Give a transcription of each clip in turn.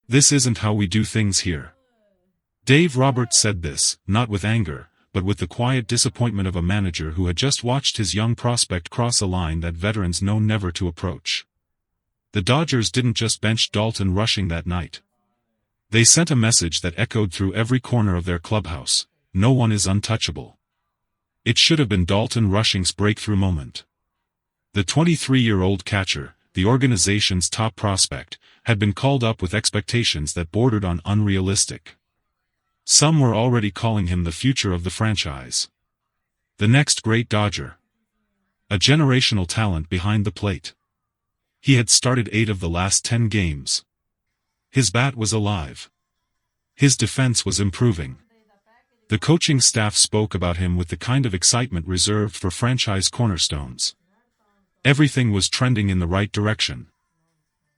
This isn't how we do things here. Dave Roberts said this, not with anger, but with the quiet disappointment of a manager who had just watched his young prospect cross a line that veterans know never to approach. The Dodgers didn't just bench Dalton Rushing that night. They sent a message that echoed through every corner of their clubhouse: no one is untouchable. It should have been Dalton Rushing's breakthrough moment. The 23-year-old catcher, the organization's top prospect, had been called up with expectations that bordered on unrealistic. Some were already calling him the future of the franchise. The next great Dodger. A generational talent behind the plate. He had started 8 of the last 10 games. His bat was alive. His defense was improving. The coaching staff spoke about him with the kind of excitement reserved for franchise cornerstones. Everything was trending in the right direction.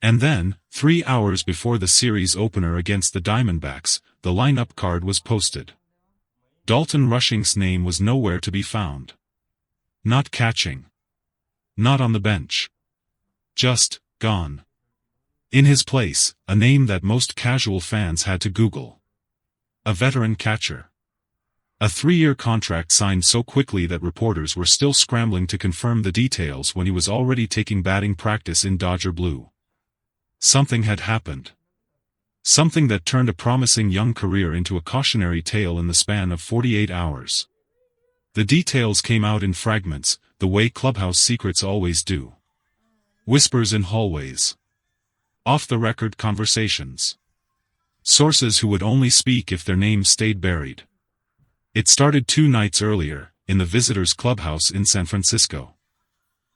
And then, 3 hours before the series opener against the Diamondbacks, the lineup card was posted. Dalton Rushing's name was nowhere to be found. Not catching. Not on the bench. Just gone. In his place, a name that most casual fans had to Google. A veteran catcher. A 3-year contract signed so quickly that reporters were still scrambling to confirm the details when he was already taking batting practice in Dodger blue. Something had happened. Something that turned a promising young career into a cautionary tale in the span of 48 hours. The details came out in fragments, the way clubhouse secrets always do. Whispers in hallways. Off-the-record conversations. Sources who would only speak if their names stayed buried. It started 2 nights earlier, in the visitors' clubhouse in San Francisco.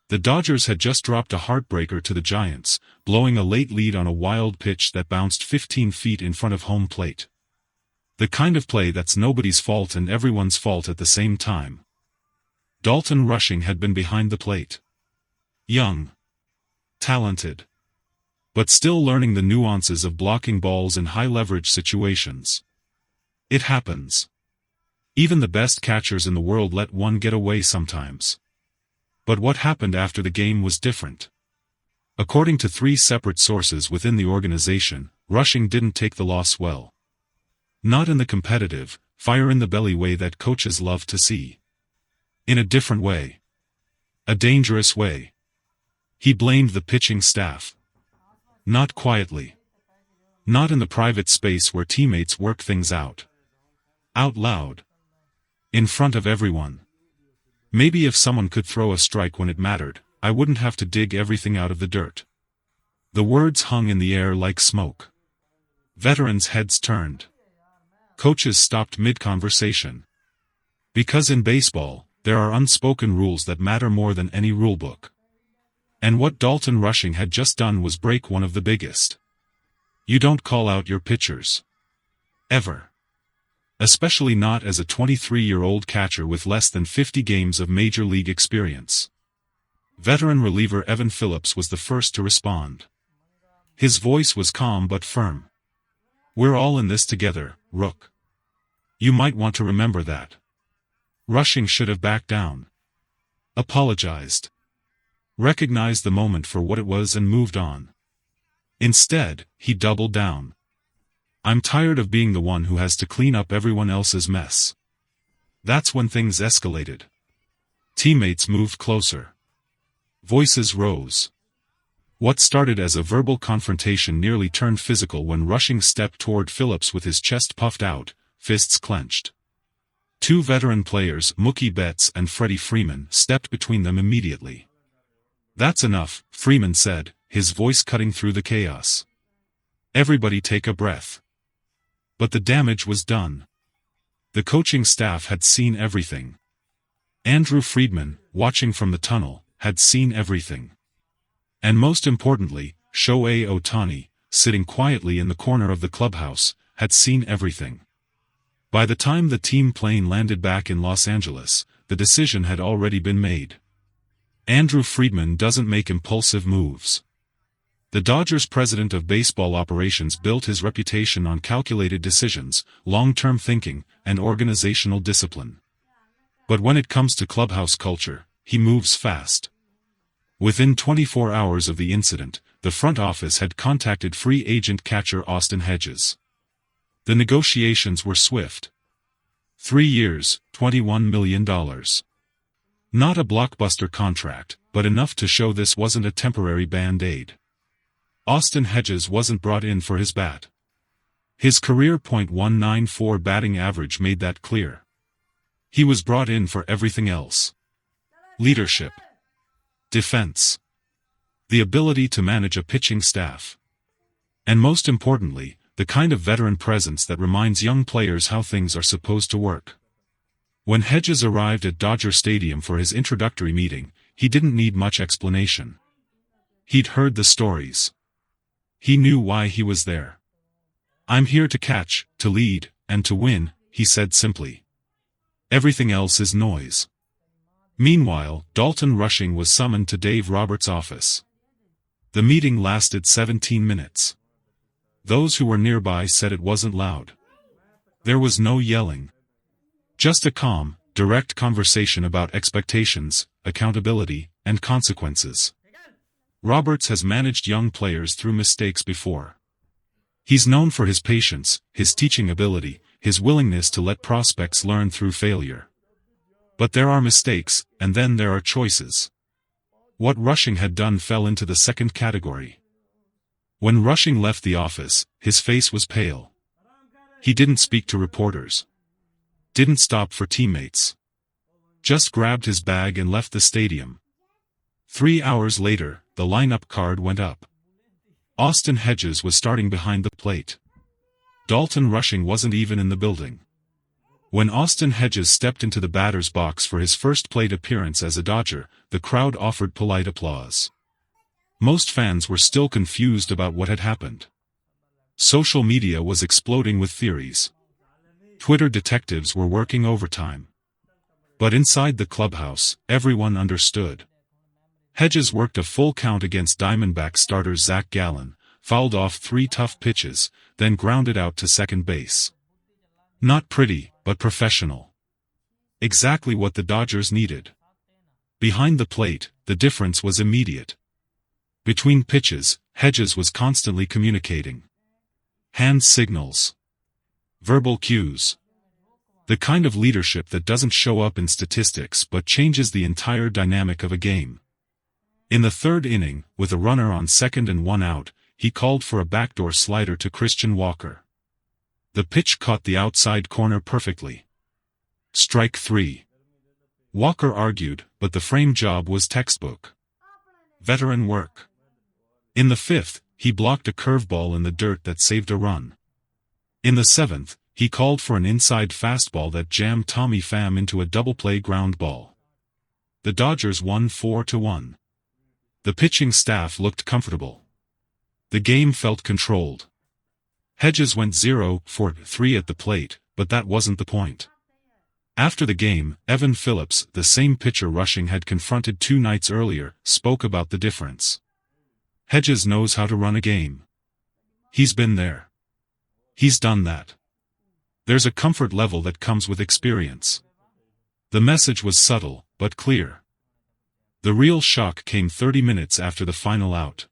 The Dodgers had just dropped a heartbreaker to the Giants, blowing a late lead on a wild pitch that bounced 15 feet in front of home plate. The kind of play that's nobody's fault and everyone's fault at the same time. Dalton Rushing had been behind the plate. Young. Talented. But still learning the nuances of blocking balls in high-leverage situations. It happens. Even the best catchers in the world let one get away sometimes. But what happened after the game was different. According to 3 separate sources within the organization, Rushing didn't take the loss well. Not in the competitive, fire-in-the-belly way that coaches love to see. In a different way. A dangerous way. He blamed the pitching staff. Not quietly. Not in the private space where teammates work things out. Out loud. In front of everyone. Maybe if someone could throw a strike when it mattered, I wouldn't have to dig everything out of the dirt. The words hung in the air like smoke. Veterans' heads turned. Coaches stopped mid-conversation. Because in baseball, there are unspoken rules that matter more than any rulebook. And what Dalton Rushing had just done was break one of the biggest. You don't call out your pitchers. Ever. Especially not as a 23-year-old catcher with less than 50 games of major league experience. Veteran reliever Evan Phillips was the first to respond. His voice was calm but firm. We're all in this together, Rook. You might want to remember that. Rushing should have backed down. Apologized. Recognized the moment for what it was and moved on. Instead, he doubled down. I'm tired of being the one who has to clean up everyone else's mess. That's when things escalated. Teammates moved closer. Voices rose. What started as a verbal confrontation nearly turned physical when Rushing stepped toward Phillips with his chest puffed out, fists clenched. 2 veteran players, Mookie Betts and Freddie Freeman, stepped between them immediately. That's enough, Freeman said, his voice cutting through the chaos. Everybody take a breath. But the damage was done. The coaching staff had seen everything. Andrew Friedman, watching from the tunnel, had seen everything. And most importantly, Shohei Ohtani, sitting quietly in the corner of the clubhouse, had seen everything. By the time the team plane landed back in Los Angeles, the decision had already been made. Andrew Friedman doesn't make impulsive moves. The Dodgers' president of baseball operations built his reputation on calculated decisions, long-term thinking, and organizational discipline. But when it comes to clubhouse culture, he moves fast. Within 24 hours of the incident, the front office had contacted free agent catcher Austin Hedges. The negotiations were swift. 3 years, $21 million. Not a blockbuster contract, but enough to show this wasn't a temporary band-aid. Austin Hedges wasn't brought in for his bat. His career .194 batting average made that clear. He was brought in for everything else. Leadership. Defense. The ability to manage a pitching staff. And most importantly, the kind of veteran presence that reminds young players how things are supposed to work. When Hedges arrived at Dodger Stadium for his introductory meeting, he didn't need much explanation. He'd heard the stories. He knew why he was there. "I'm here to catch, to lead, and to win," he said simply. Everything else is noise. Meanwhile, Dalton Rushing was summoned to Dave Roberts' office. The meeting lasted 17 minutes. Those who were nearby said it wasn't loud. There was no yelling. Just a calm, direct conversation about expectations, accountability, and consequences. Roberts has managed young players through mistakes before. He's known for his patience, his teaching ability, his willingness to let prospects learn through failure. But there are mistakes, and then there are choices. What Rushing had done fell into the second category. When Rushing left the office, his face was pale. He didn't speak to reporters. Didn't stop for teammates. Just grabbed his bag and left the stadium. 3 hours later, the lineup card went up. Austin Hedges was starting behind the plate. Dalton Rushing wasn't even in the building. When Austin Hedges stepped into the batter's box for his first plate appearance as a Dodger, the crowd offered polite applause. Most fans were still confused about what had happened. Social media was exploding with theories. Twitter detectives were working overtime. But inside the clubhouse, everyone understood. Hedges worked a full count against Diamondback starter Zach Gallen, fouled off 3 tough pitches, then grounded out to second base. Not pretty, but professional. Exactly what the Dodgers needed. Behind the plate, the difference was immediate. Between pitches, Hedges was constantly communicating. Hand signals. Verbal cues. The kind of leadership that doesn't show up in statistics but changes the entire dynamic of a game. In the third inning, with a runner on second and 1 out, he called for a backdoor slider to Christian Walker. The pitch caught the outside corner perfectly. Strike 3. Walker argued, but the frame job was textbook. Veteran work. In the 5th, he blocked a curveball in the dirt that saved a run. In the 7th, he called for an inside fastball that jammed Tommy Pham into a double-play ground ball. The Dodgers won 4-1. The pitching staff looked comfortable. The game felt controlled. Hedges went 0 for 3 at the plate, but that wasn't the point. After the game, Evan Phillips, the same pitcher Rushing had confronted 2 nights earlier, spoke about the difference. Hedges knows how to run a game. He's been there. He's done that. There's a comfort level that comes with experience. The message was subtle, but clear. The real shock came 30 minutes after the final out.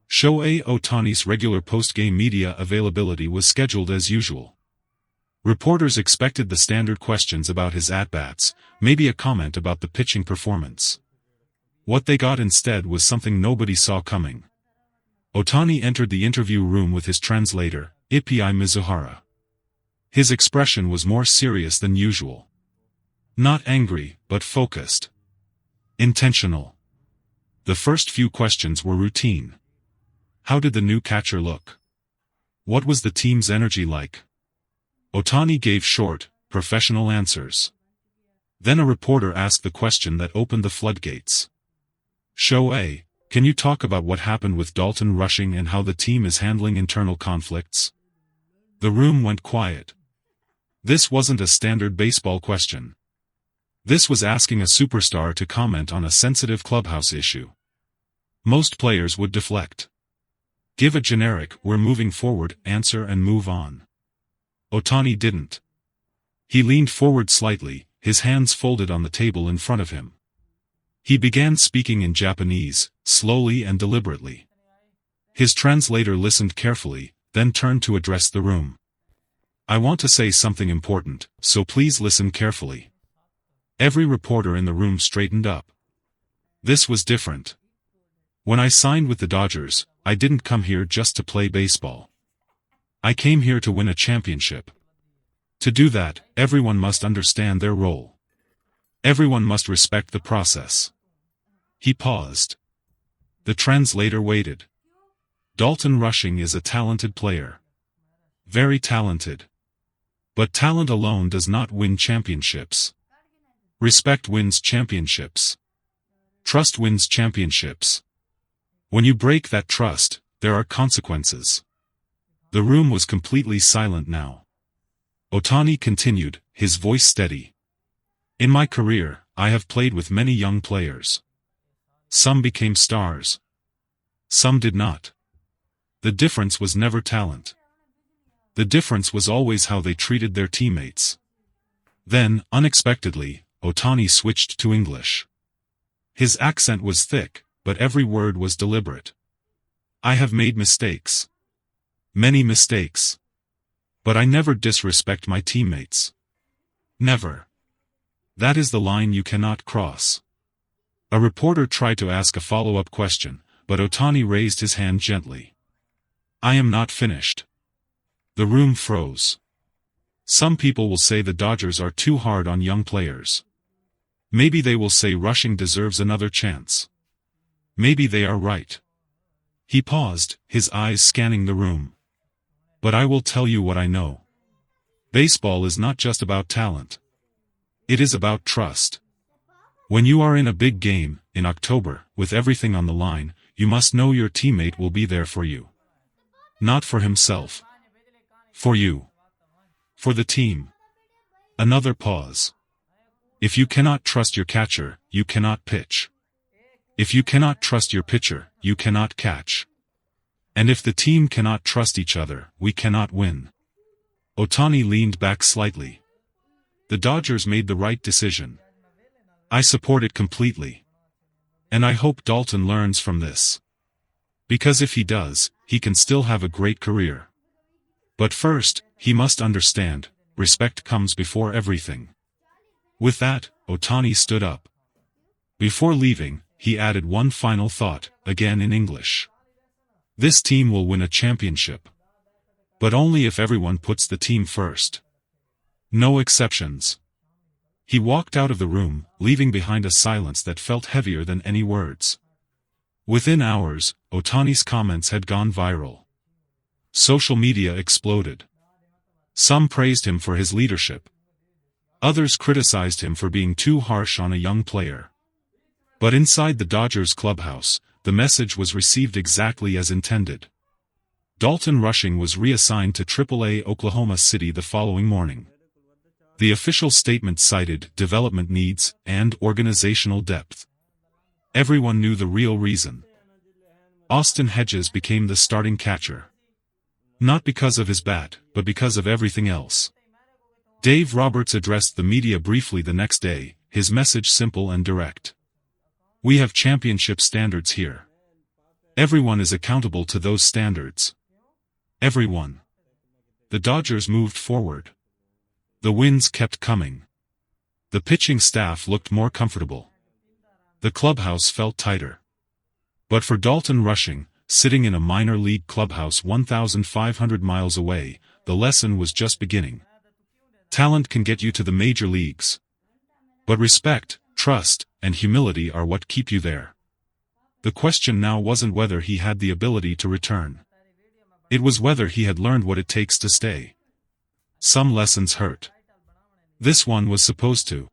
Shohei Ohtani's regular post-game media availability was scheduled as usual. Reporters expected the standard questions about his at-bats, maybe a comment about the pitching performance. What they got instead was something nobody saw coming. Ohtani entered the interview room with his translator, Ippei Mizuhara. His expression was more serious than usual. Not angry, but focused. Intentional. The first few questions were routine. How did the new catcher look? What was the team's energy like? Ohtani gave short, professional answers. Then a reporter asked the question that opened the floodgates. Shohei, can you talk about what happened with Dalton Rushing and how the team is handling internal conflicts? The room went quiet. This wasn't a standard baseball question. This was asking a superstar to comment on a sensitive clubhouse issue. Most players would deflect. Give a generic, "we're moving forward" answer and move on. Ohtani didn't. He leaned forward slightly, his hands folded on the table in front of him. He began speaking in Japanese, slowly and deliberately. His translator listened carefully, then turned to address the room. I want to say something important, so please listen carefully. Every reporter in the room straightened up. This was different. When I signed with the Dodgers, I didn't come here just to play baseball. I came here to win a championship. To do that, everyone must understand their role. Everyone must respect the process. He paused. The translator waited. Dalton Rushing is a talented player. Very talented. But talent alone does not win championships. Respect wins championships. Trust wins championships. When you break that trust, there are consequences. The room was completely silent now. Ohtani continued, his voice steady. In my career, I have played with many young players. Some became stars. Some did not. The difference was never talent. The difference was always how they treated their teammates. Then, unexpectedly, Ohtani switched to English. His accent was thick, but every word was deliberate. I have made mistakes. Many mistakes. But I never disrespect my teammates. Never. That is the line you cannot cross. A reporter tried to ask a follow-up question, but Ohtani raised his hand gently. I am not finished. The room froze. Some people will say the Dodgers are too hard on young players. Maybe they will say Rushing deserves another chance. Maybe they are right. He paused, his eyes scanning the room. But I will tell you what I know. Baseball is not just about talent. It is about trust. When you are in a big game, in October, with everything on the line, you must know your teammate will be there for you. Not for himself. For you. For the team. Another pause. If you cannot trust your catcher, you cannot pitch. If you cannot trust your pitcher, you cannot catch. And if the team cannot trust each other, we cannot win. Ohtani leaned back slightly. The Dodgers made the right decision. I support it completely. And I hope Dalton learns from this. Because if he does, he can still have a great career. But first, he must understand, respect comes before everything. With that, Ohtani stood up. Before leaving, he added one final thought, again in English. This team will win a championship. But only if everyone puts the team first. No exceptions. He walked out of the room, leaving behind a silence that felt heavier than any words. Within hours, Ohtani's comments had gone viral. Social media exploded. Some praised him for his leadership. Others criticized him for being too harsh on a young player. But inside the Dodgers clubhouse, the message was received exactly as intended. Dalton Rushing was reassigned to AAA Oklahoma City the following morning. The official statement cited development needs and organizational depth. Everyone knew the real reason. Austin Hedges became the starting catcher. Not because of his bat, but because of everything else. Dave Roberts addressed the media briefly the next day, his message simple and direct. We have championship standards here. Everyone is accountable to those standards. Everyone. The Dodgers moved forward. The wins kept coming. The pitching staff looked more comfortable. The clubhouse felt tighter. But for Dalton Rushing, sitting in a minor league clubhouse 1,500 miles away, the lesson was just beginning. Talent can get you to the major leagues. But respect, trust, and humility are what keep you there. The question now wasn't whether he had the ability to return. It was whether he had learned what it takes to stay. Some lessons hurt. This one was supposed to.